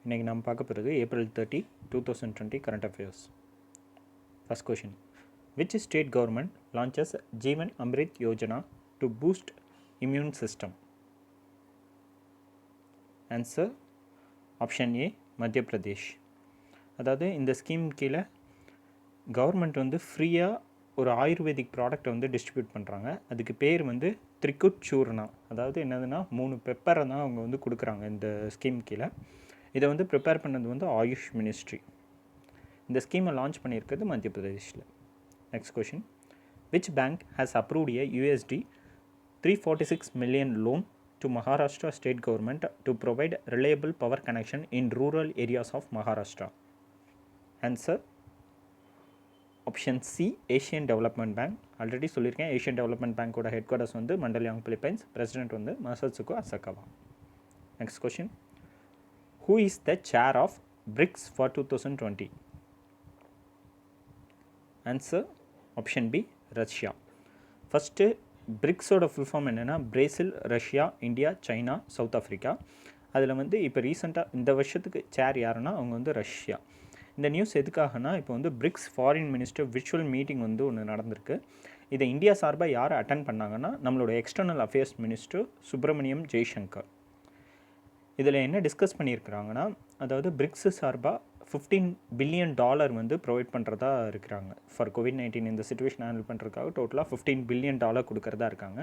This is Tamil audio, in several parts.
இன்றைக்கி நம்ம பார்க்க போகிறது April 30, 2020 current affairs. First question. Which state government launches Jeevan Amrit Yojana to boost immune system? Answer option A, மத்திய பிரதேஷ். அதாவது இந்த ஸ்கீம் கீழே கவர்மெண்ட் வந்து ஃப்ரீயாக ஒரு ஆயுர்வேதிக் ப்ராடக்டை வந்து டிஸ்ட்ரிபியூட் பண்ணுறாங்க. அதுக்கு பேர் வந்து திரிகுட் சூர்ணா. அதாவது என்னதுன்னா 3 பெப்பரை தான் அவங்க வந்து கொடுக்குறாங்க இந்த ஸ்கீம் கீழே. இதை வந்து ப்ரிப்பேர் பண்ணது வந்து ஆயுஷ் மினிஸ்ட்ரி. இந்த ஸ்கீமை லான்ச் பண்ணியிருக்கிறது மத்திய பிரதேஷில். Next question. Which bank has approved a $346 million loan to Maharashtra state government to provide reliable power connection in rural areas of Maharashtra? Answer option C, Asian development bank. Already சொல்லியிருக்கேன், ஏஷியன் டெவலப்மெண்ட் பேங்க்கோட ஹெட் குவார்ட்டர்ஸ் வந்து மண்டல்யாங் பிலிப்பைன்ஸ், பிரசிடென்ட் வந்து Masatsugu Asakawa. Next question. Who is the chair of BRICS for 2020? Answer option B, Russia. First பிரிக்ஸோட ஃபுல் ஃபார்ம் என்னென்னா Brazil, Russia, India, China, south Africa. அதில் வந்து இப்போ ரீசெண்டாக இந்த வருஷத்துக்கு சேர் யாருன்னா அவங்க வந்து ரஷ்யா. இந்த நியூஸ் எதுக்காகனா இப்போ வந்து BRICS foreign minister virtual meeting வந்து ஒன்று நடந்திருக்கு. இதை இந்தியா சார்பாக யார் அட்டன் பண்ணாங்கன்னா நம்மளோட external affairs minister Subramaniam Jaishankar. இதில் என்ன டிஸ்கஸ் பண்ணியிருக்கிறாங்கன்னா, அதாவது பிரிக்ஸு சார்பாக $15 billion வந்து ப்ரொவைட் பண்ணுறதா இருக்கிறாங்க. ஃபார் COVID-19 இந்த சிச்சுவேஷன் ஹேண்டில் பண்ணுறதுக்காக டோட்டலாக $15 billion கொடுக்கறதா இருக்காங்க.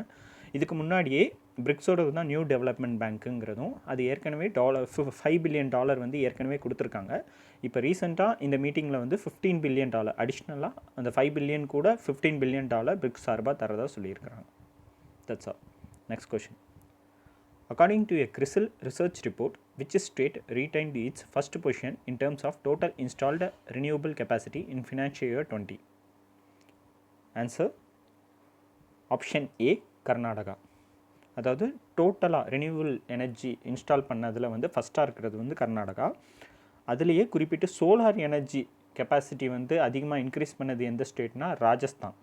இதுக்கு முன்னாடியே பிரிக்ஸோட தான் நியூ டெவலப்மெண்ட் பேங்க்குங்கிறதும் அது ஏற்கனவே $5 billion வந்து ஏற்கனவே கொடுத்துருக்காங்க. இப்போ ரீசெண்டாக இந்த மீட்டிங்கில் வந்து $15 billion அடிஷ்னலாக அந்த $5 billion கூட $15 billion பிரிக்ஸ் சார்பாக தரதாக சொல்லியிருக்கிறாங்க. That's all. Next question. According to a CRISIL research report, which state retained its first position in terms of total installed renewable capacity in financial year 20? Answer option A, Karnataka. அதாவது டோட்டலாக ரினியூவல் எனர்ஜி இன்ஸ்டால் பண்ணதில் வந்து ஃபஸ்ட்டாக இருக்கிறது வந்து கர்நாடகா. அதுலேயே குறிப்பிட்டு சோலார் எனர்ஜி கெப்பாசிட்டி வந்து அதிகமாக இன்க்ரீஸ் பண்ணது எந்த ஸ்டேட்னா ராஜஸ்தான்.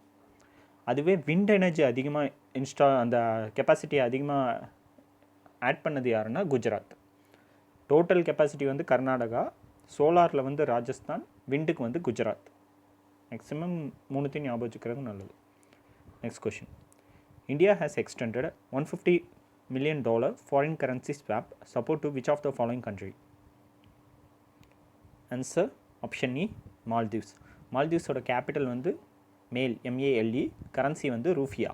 அதுவே விண்ட் எனர்ஜி அதிகமாக அந்த கெப்பாசிட்டியை அதிகமாக ஆட் பண்ணது யாருன்னா குஜராத். டோட்டல் கெப்பாசிட்டி வந்து கர்நாடகா, சோலாரில் வந்து ராஜஸ்தான், விண்டுக்கு வந்து குஜராத். மேக்ஸிமம் 3 ஞாபகம் வச்சுக்கிறது நல்லது. Next question. India has extended $150 million foreign currency swap support to which of the following country? Answer option E, Maldives. மால்தீவ்ஸோட கேபிட்டல் வந்து MALE, கரன்சி வந்து rufiyaa.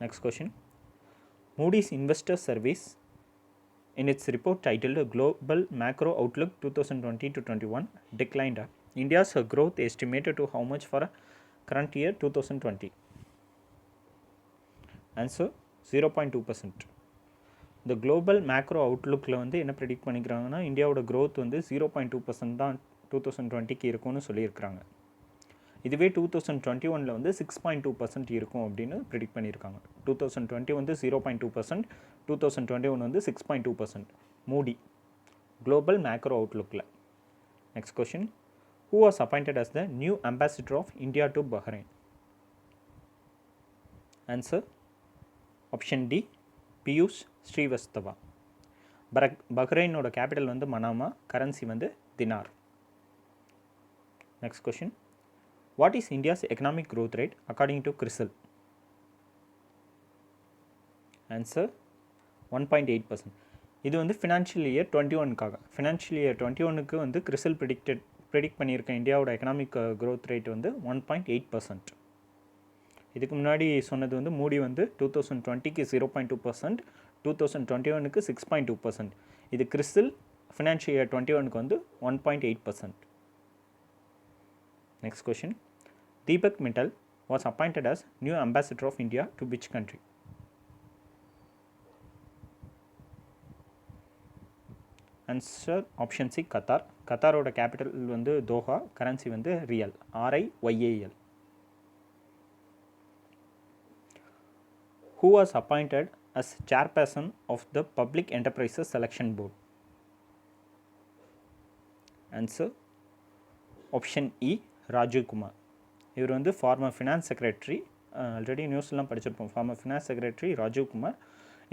Next question. Moody's Investor Service, in its report titled Global Macro Outlook 2020-21, declined India's growth estimated to how much for current year 2020? Answer 0.2%. இந்த குளோபல் மேக்ரோ அவுட்லுக்கில் வந்து என்ன ப்ரெடிக்ட் பண்ணிக்கிறாங்கன்னா இந்தியாவோட க்ரோத் வந்து 0.2% தான் 2020க்கு இருக்கும்னு சொல்லியிருக்கிறாங்க. இதுவே 2021 வந்து 6.2% இருக்கும் அப்படின்னு ப்ரிடிக்ட் பண்ணியிருக்காங்க. 2020 வந்து 0.2%, 2021 வந்து 6.2%. மூடி குளோபல் மேக்ரோ அவுட்லுக்கில். Next question. Who was appointed as the new ambassador of India to Bahrain? Answer option D, Piyush Srivastava. பஹ்ரைனோட கேபிட்டல் வந்து மனாமா, கரன்சி வந்து dinar. Next question. What is India's economic growth rate according to CRISIL? Answer 1.8%. இது வந்து ஃபினான்ஷியல் இயர் 21க்காக. ஃபினான்ஷியல் இயர் 21க்கு வந்து CRISIL ப்ரெடிக்ட் பண்ணியிருக்க இந்தியாவோட எக்கனாமிக் க்ரோத் ரேட் வந்து 1.8%. இதுக்கு முன்னாடி சொன்னது வந்து மூடி வந்து 2020க்கு 0.2%, 2021க்கு 6.2%. இது CRISIL ஃபினான்ஷியல் இயர் 21க்கு வந்து 1.8%. Next question. Deepak Mittal was appointed as new ambassador of India to which country? Answer option C, Qatar. கத்தாரோட கேபிட்டல் வந்து தோஹா, கரன்சி வந்து riyal, RIYAL. Who was appointed as chairperson of the Public Enterprises Selection Board? Answer option E, Rajeev Kumar. இவர் வந்து ஃபார்மர் ஃபினான்ஸ் செக்ரட்டரி. ஆல்ரெடி நியூஸ்லாம் படிச்சிருப்போம். Former finance secretary Rajeev Kumar.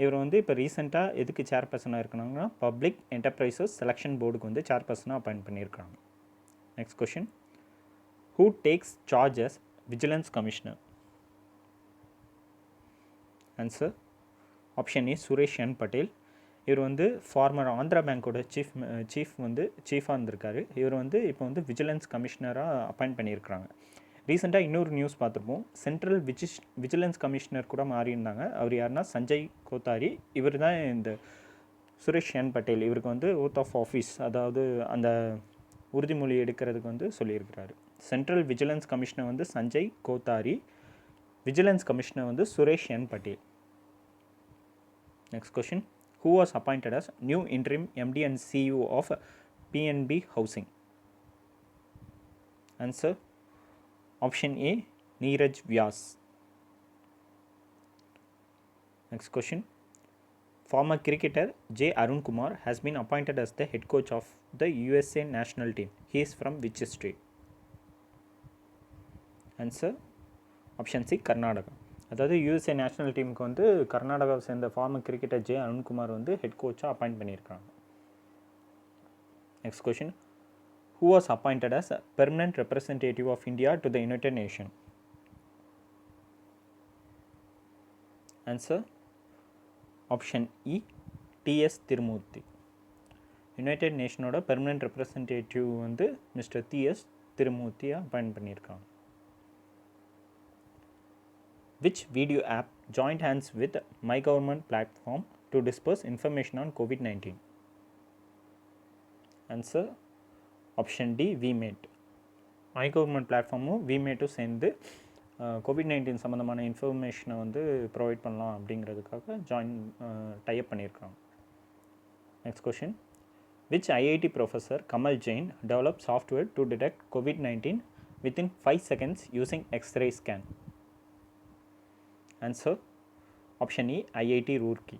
இவர் வந்து இப்போ ரீசெண்டாக எதுக்கு சேர்பர்சனாக இருக்கணுங்கன்னா பப்ளிக் என்டர்பிரைசஸ் செலெக்ஷன் போர்டுக்கு வந்து சேர்பர்சனாக அப்பாயிண்ட் பண்ணியிருக்காங்க. Next question, who takes charges vigilance commissioner? Answer option A Suresh N Patel. இவர் வந்து ஃபார்மர் ஆந்திரா பேங்கோட சீஃபாக இருந்திருக்காரு. இவர் வந்து இப்போ வந்து விஜிலன்ஸ் கமிஷனராக அப்பாயிண்ட் பண்ணியிருக்கிறாங்க. ரீசெண்டாக இன்னொரு நியூஸ் பார்த்துருப்போம், சென்ட்ரல் விஜிலன்ஸ் கமிஷனர் கூட மாறியிருந்தாங்க. அவர் யாருன்னா சஞ்சய் கோத்தாரி. இவர் தான் இந்த சுரேஷ் என் பட்டேல், இவருக்கு வந்து ஓத் ஆஃப் ஆஃபீஸ், அதாவது அந்த உறுதிமொழி எடுக்கிறதுக்கு வந்து சொல்லியிருக்கிறாரு. சென்ட்ரல் விஜிலன்ஸ் கமிஷனர் வந்து சஞ்சய் கோத்தாரி, விஜிலன்ஸ் கமிஷனர் வந்து Suresh N Patel. Next question, who was appointed as new interim MD and CEO of PNB Housing? Answer option A, Neeraj Vyas. Next question, former cricketer J. Arun Kumar has been appointed as the head coach of the USA national team. He is from which state? Answer option C, Karnataka. அதாவது யூஎஸ்ஏ நேஷ்னல் டீமுக்கு வந்து கர்நாடகாவை சேர்ந்த ஃபார்மர் கிரிக்கெட்டர் ஜே அருண்குமார் வந்து ஹெட் கோச்சாக அப்பாயிண்ட் பண்ணியிருக்காங்க. Next question, who was appointed as permanent representative of India to the United Nation? Answer option E, T S Tirumurti. United நேஷனோட பெர்மனன்ட் ரெப்ரசன்டேட்டிவ் வந்து மிஸ்டர் டிஎஸ் திருமூர்த்தியை அப்பாயிண்ட் பண்ணியிருக்காங்க. Which video app joined hands with My Government platform to disperse information on COVID-19? Answer option D, VMate. My Government பிளாட்ஃபார்மும் விமேட்டும் சேர்ந்து கோவிட்-19 சம்மந்தமான இன்ஃபர்மேஷனை வந்து ப்ரொவைட் பண்ணலாம் அப்படிங்கிறதுக்காக டைப் பண்ணியிருக்காங்க. Next question, which IIT professor Kamal Jain develop software to detect COVID-19 within 5 seconds using X-ray scan? Answer option E, IIT Roorkee.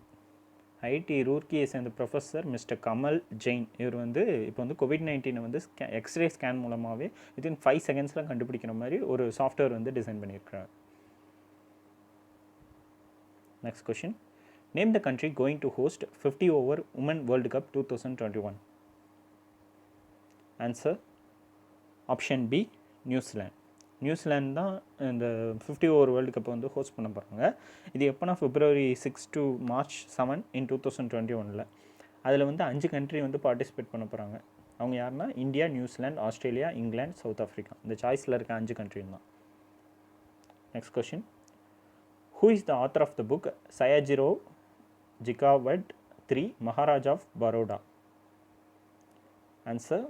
IIT ரூர்க்கியை சேர்ந்த ப்ரொஃபஸர் மிஸ்டர் கமல் ஜெயின், இவர் வந்து இப்போ வந்து கோவிட்-19 வந்து எக்ஸ்ரே ஸ்கேன் மூலமாகவே வித்தின் 5 செகண்ட்ஸில் கண்டுபிடிக்கிற மாதிரி ஒரு சாஃப்ட்வேர் வந்து டிசைன் பண்ணியிருக்கிறார். Next question, name the country going to host 50 over women world cup 2021? Answer option B, New Zealand. New Zealand தான் இந்த 50 ஓவர் வேர்ல்டு கப்பை வந்து ஹோஸ்ட் பண்ண போகிறாங்க. இது எப்போனா February 6 to March 7 in 2021. அதில் வந்து 5 கண்ட்ரி வந்து பார்ட்டிசிபேட் பண்ண போகிறாங்க. அவங்க யாருன்னா India, New Zealand, Australia, England, south Africa. இந்த சாய்ஸில் இருக்க 5 கண்ட்ரி தான். Next question, who is the author of the book Sayajirao Gaekwad 3 Maharaja of Baroda? Answer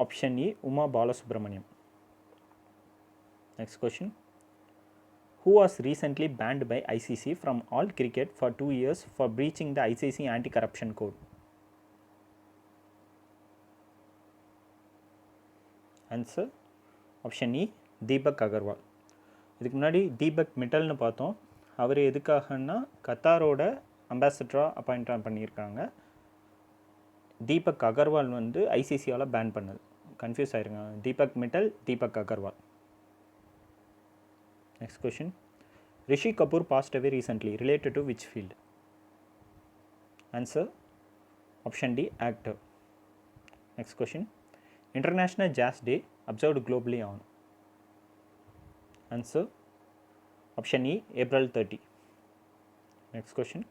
option E, Uma Balasubramaniam. Next question, who was recently banned by ICC from all cricket for 2 years for breaching the ICC anti-corruption code? Answer option E, Deepak Agarwal. இதுக்கு முன்னாடி தீபக் மிட்டல்னு பார்த்தோம். அவர் எதுக்காகன்னா கத்தாரோட அம்பாசிடராக அப்பாயிண்ட் பண்ணியிருக்காங்க. தீபக் அகர்வால் வந்து ஐசிசியால் பேன் பண்ணது. கன்ஃபியூஸ் ஆயிருங்க, Deepak Mittal, Deepak Agarwal. Next question, Rishi Kapoor passed away recently, related to which field? Answer option D, actor. Next question, International Jazz Day observed globally on? Answer option E, April 30. Next question,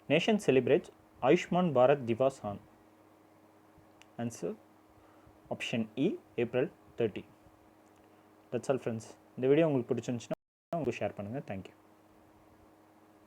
nation celebrates Ayushman Bharat Divas on? Answer option E, April 30. That's all friends. இந்த வீடியோ உங்களுக்கு பிடிச்சிருந்துச்சுன்னா உங்களுக்கு ஷேர் பண்ணுங்கள். தேங்க்யூ.